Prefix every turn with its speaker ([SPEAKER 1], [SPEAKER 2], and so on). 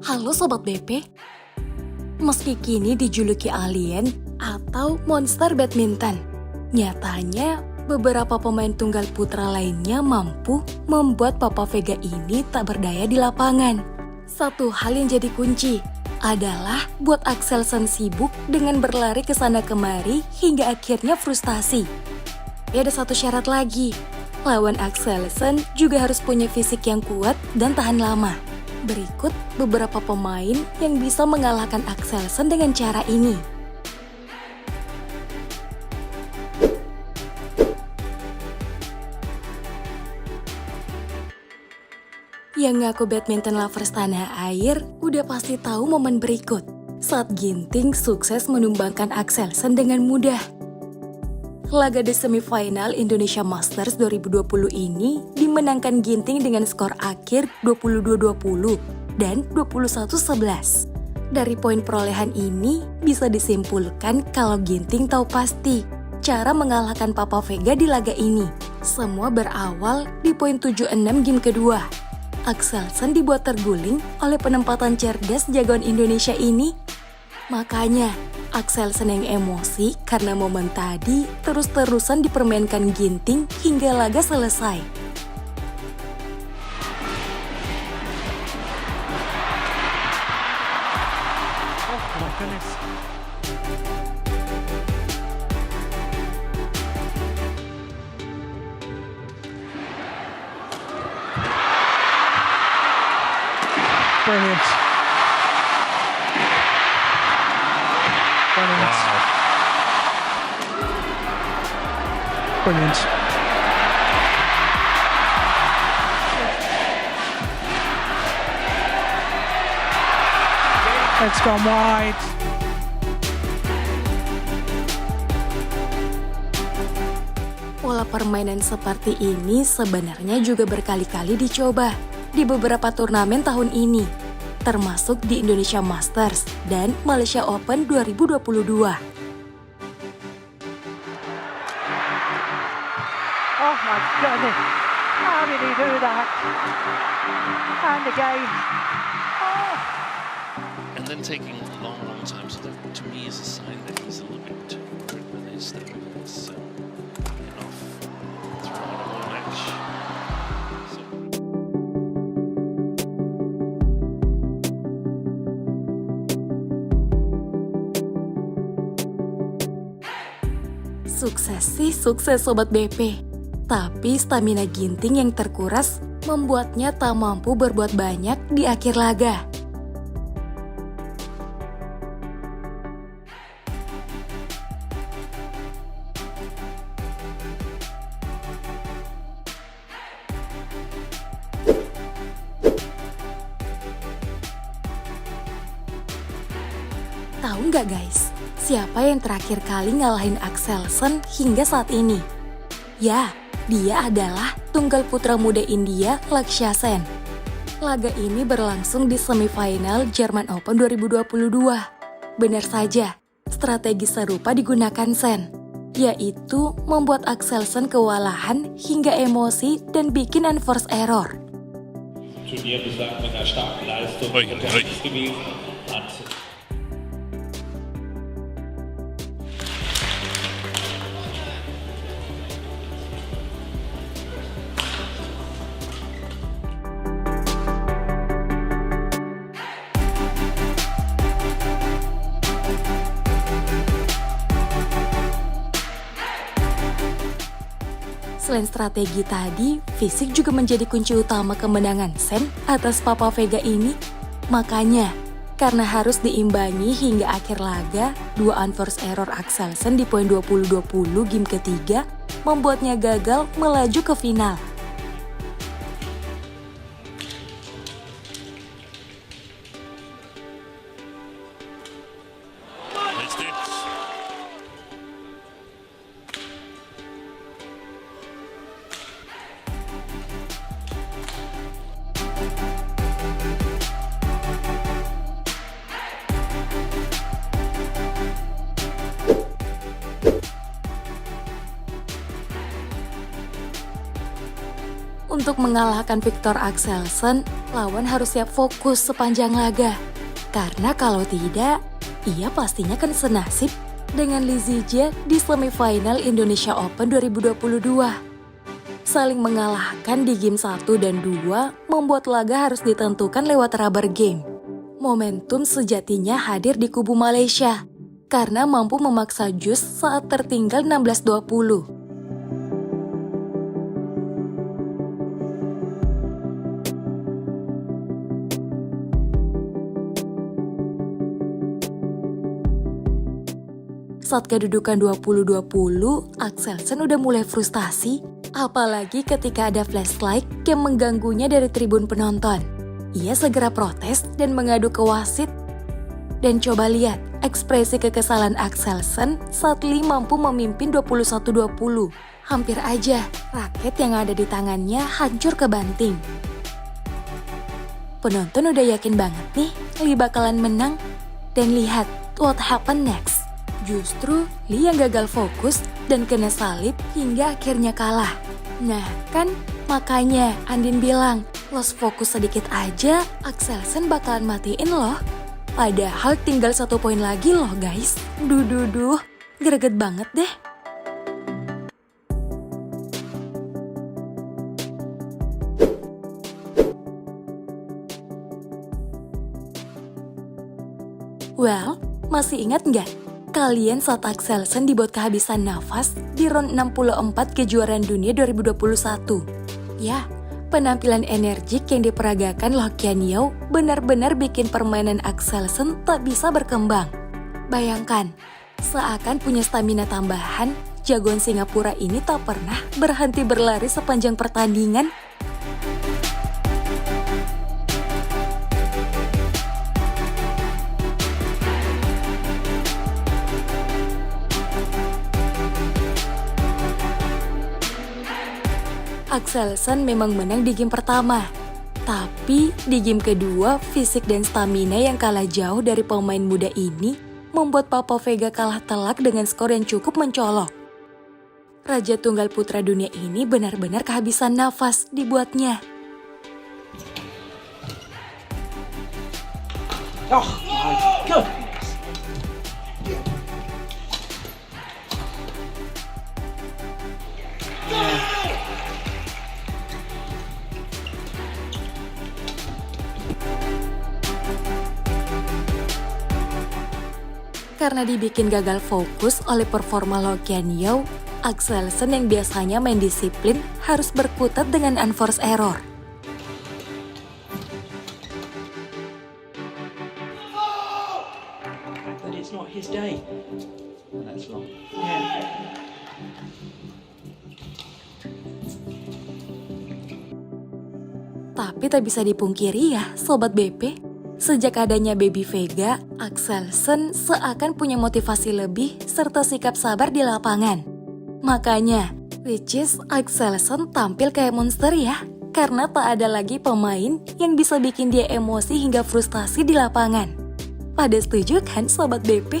[SPEAKER 1] Halo Sobat BP, meski kini dijuluki alien atau monster badminton, nyatanya beberapa pemain tunggal putra lainnya mampu membuat Papa Vega ini tak berdaya di lapangan. Satu hal yang jadi kunci adalah buat Axelsen sibuk dengan berlari ke sana kemari hingga akhirnya frustasi. Ada satu syarat lagi, lawan Axelsen juga harus punya fisik yang kuat dan tahan lama. Berikut beberapa pemain yang bisa mengalahkan Axelsen dengan cara ini. Yang ngaku badminton lovers tanah air udah pasti tahu momen berikut saat Ginting sukses menumbangkan Axelsen dengan mudah. Laga di semifinal Indonesia Masters 2020 ini dimenangkan Ginting dengan skor akhir 22-20 dan 21-11. Dari poin perolehan ini bisa disimpulkan kalau Ginting tahu pasti cara mengalahkan Papa Vega di laga ini. Semua berawal di poin 7-6 game kedua. Axelsen dibuat terguling oleh penempatan cerdas jagoan Indonesia ini. Makanya, Axelsen yang emosi karena momen tadi terus-terusan dipermainkan Ginting hingga laga selesai.
[SPEAKER 2] Oh my goodness. Brilliant. Brilliant.
[SPEAKER 3] Wow.
[SPEAKER 2] Brilliant. It's gone wide.
[SPEAKER 1] Pola permainan seperti ini sebenarnya juga berkali-kali dicoba di beberapa turnamen tahun ini, termasuk di Indonesia Masters dan Malaysia Open 2022.
[SPEAKER 2] Oh my goodness. How did he do that? And again. Oh.
[SPEAKER 3] And then taking a long time. So that, to me, is a sign that he's a little bit worried with his stamina. Enough throughout the whole match. So.
[SPEAKER 1] Sukses sih sukses Sobat BP. Tapi stamina Ginting yang terkuras membuatnya tak mampu berbuat banyak di akhir laga. Tahu nggak guys, siapa yang terakhir kali ngalahin Axelsen hingga saat ini? Ya, dia adalah tunggal putra muda India Lakshya Sen. Laga ini berlangsung di semifinal German Open 2022. Benar saja, strategi serupa digunakan Sen, yaitu membuat Axelsen kewalahan hingga emosi dan bikin unforced error.
[SPEAKER 4] Turnier bislang mit einer starken Leistung
[SPEAKER 3] Ui,
[SPEAKER 4] unterwegs gewesen. Hat
[SPEAKER 1] Selain strategi tadi, fisik juga menjadi kunci utama kemenangan Sen atas Papa Vega ini. Makanya, karena harus diimbangi hingga akhir laga, dua unforced error Axelsen di poin 20-20 game ketiga membuatnya gagal melaju ke final.
[SPEAKER 3] Missed it.
[SPEAKER 1] Untuk mengalahkan Viktor Axelsen, lawan harus siap fokus sepanjang laga. Karena kalau tidak, ia pastinya akan senasib dengan Li Zijie di semifinal Indonesia Open 2022. Saling mengalahkan di game 1 dan 2 membuat laga harus ditentukan lewat rubber game. Momentum sejatinya hadir di kubu Malaysia karena mampu memaksa jus saat tertinggal 16-20. Saat kedudukan 20-20, Axelsen udah mulai frustasi, apalagi ketika ada flashlight yang mengganggunya dari tribun penonton. Ia segera protes dan mengadu ke wasit. Dan coba lihat ekspresi kekesalan Axelsen saat Lee mampu memimpin 21-20. Hampir aja raket yang ada di tangannya hancur ke banting. Penonton udah yakin banget nih Lee bakalan menang. Dan lihat what happened next. Justru Lee yang gagal fokus dan kena salib hingga akhirnya kalah. Nah kan makanya Andin bilang, lost fokus sedikit aja Axelsen bakalan matiin loh. Padahal tinggal 1 poin lagi loh guys. Duh, greget banget deh. Well, masih ingat nggak? Kalian saat Axelsen dibuat kehabisan nafas di round 64 kejuaraan dunia 2021. Ya, penampilan energik yang diperagakan Loh Kian Yew benar-benar bikin permainan Axelsen tak bisa berkembang. Bayangkan, seakan punya stamina tambahan, jagoan Singapura ini tak pernah berhenti berlari sepanjang pertandingan. Axelsen memang menang di game pertama. Tapi di game kedua, fisik dan stamina yang kalah jauh dari pemain muda ini membuat Papa Vega kalah telak dengan skor yang cukup mencolok. Raja Tunggal Putra Dunia ini benar-benar kehabisan nafas dibuatnya.
[SPEAKER 2] Oh my goodness.
[SPEAKER 1] Karena dibikin gagal fokus oleh performa Loh Kian Yew, Axelsen yang biasanya main disiplin harus berkutat dengan unforced error.
[SPEAKER 2] But it's not his day. That's wrong.
[SPEAKER 1] Tapi tak bisa dipungkiri ya, Sobat BP. Sejak adanya Baby Vega, Axelsen seakan punya motivasi lebih serta sikap sabar di lapangan. Makanya, which is Axelsen tampil kayak monster ya, karena tak ada lagi pemain yang bisa bikin dia emosi hingga frustasi di lapangan. Pada setuju kan Sobat BP?